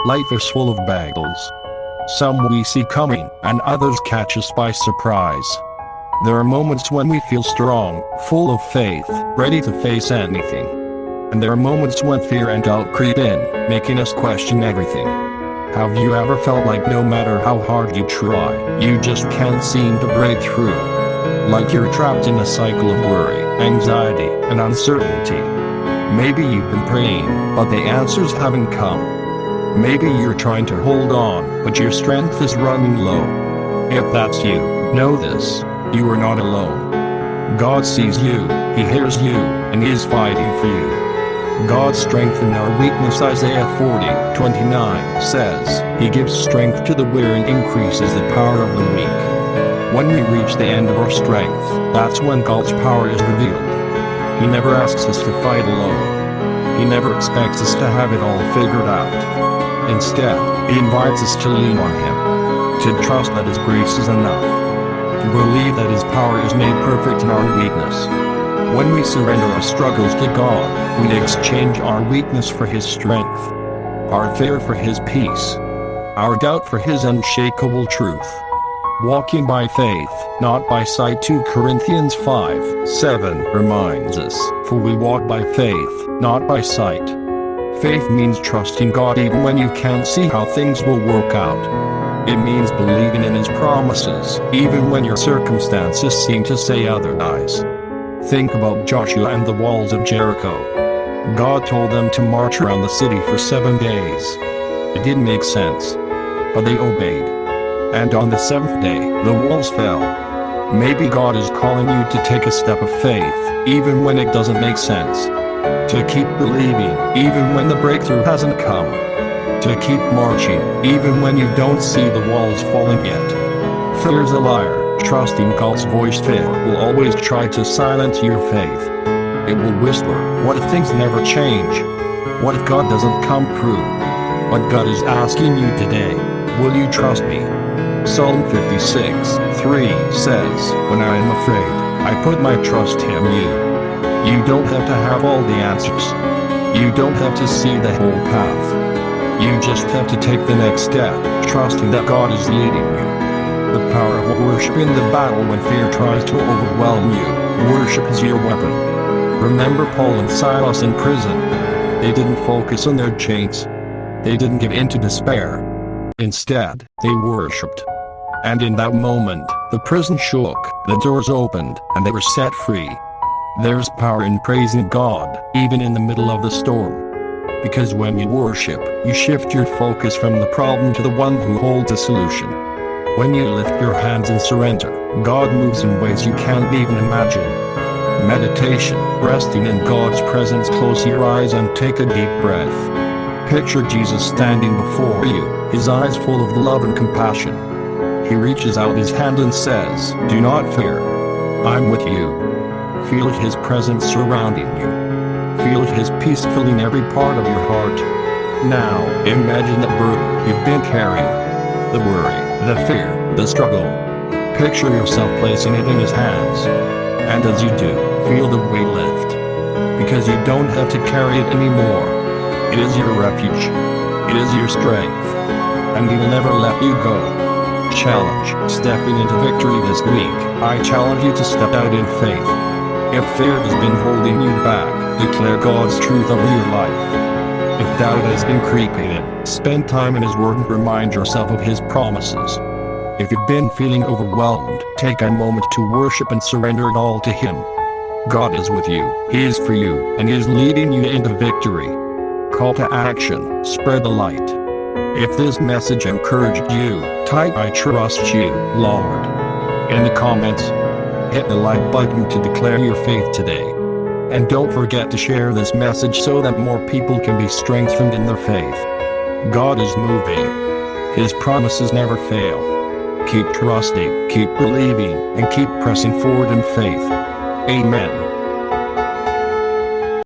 Life is full of battles. Some we see coming, and others catch us by surprise. There are moments when we feel strong, full of faith, ready to face anything. And there are moments when fear and doubt creep in, making us question everything. Have you ever felt like no matter how hard you try, you just can't seem to break through? Like you're trapped in a cycle of worry, anxiety, and uncertainty. Maybe you've been praying, but the answers haven't come. Maybe you're trying to hold on, but your strength is running low. If that's you, know this: you are not alone. God sees you, He hears you, and He is fighting for you. God strengthens our weakness. Isaiah 40:29 says, He gives strength to the weary and increases the power of the weak. When we reach the end of our strength, that's when God's power is revealed. He never asks us to fight alone. He never expects us to have it all figured out. Instead, He invites us to lean on Him, to trust that His grace is enough, to believe that His power is made perfect in our weakness. When we surrender our struggles to God, we exchange our weakness for His strength, our fear for His peace, our doubt for His unshakable truth. Walking by faith, not by sight. 2 Corinthians 5:7 reminds us, for we walk by faith, not by sight. Faith means trusting God even when you can't see how things will work out. It means believing in His promises, even when your circumstances seem to say otherwise. Think about Joshua and the walls of Jericho. God told them to march around the city for 7 days. It didn't make sense, but they obeyed. And on the 7th day, the walls fell. Maybe God is calling you to take a step of faith, even when it doesn't make sense. To keep believing, even when the breakthrough hasn't come. To keep marching, even when you don't see the walls falling yet. Fear's a liar. Trusting God's voice. Fear will always try to silence your faith. It will whisper, what if things never change? What if God doesn't come through? But God is asking you today, will you trust me? Psalm 56:3 says, when I am afraid, I put my trust in you. You don't have to have all the answers. You don't have to see the whole path. You just have to take the next step, trusting that God is leading you. The power of worship in the battle when fear tries to overwhelm you. Worship is your weapon. Remember Paul and Silas in prison. They didn't focus on their chains. They didn't give in to despair. Instead, they worshipped. And in that moment, the prison shook, the doors opened, and they were set free. There's power in praising God, even in the middle of the storm. Because when you worship, you shift your focus from the problem to the one who holds a solution. When you lift your hands in surrender, God moves in ways you can't even imagine. Meditation, resting in God's presence. Close your eyes and take a deep breath. Picture Jesus standing before you, His eyes full of love and compassion. He reaches out His hand and says, do not fear. I'm with you. Feel His presence surrounding you. Feel His peace filling every part of your heart. Now, imagine the burden you've been carrying. The worry, the fear, the struggle. Picture yourself placing it in His hands. And as you do, feel the weight lift. Because you don't have to carry it anymore. It is your refuge. It is your strength. And He will never let you go. Challenge, stepping into victory this week. I challenge you to step out in faith. If fear has been holding you back, declare God's truth over your life. If doubt has been creeping in, spend time in His Word and remind yourself of His promises. If you've been feeling overwhelmed, take a moment to worship and surrender it all to Him. God is with you, He is for you, and He is leading you into victory. Call to action, spread the light. If this message encouraged you, type I trust you, Lord, in the comments. Hit the like button to declare your faith today. And don't forget to share this message so that more people can be strengthened in their faith. God is moving. His promises never fail. Keep trusting, keep believing, and keep pressing forward in faith. Amen.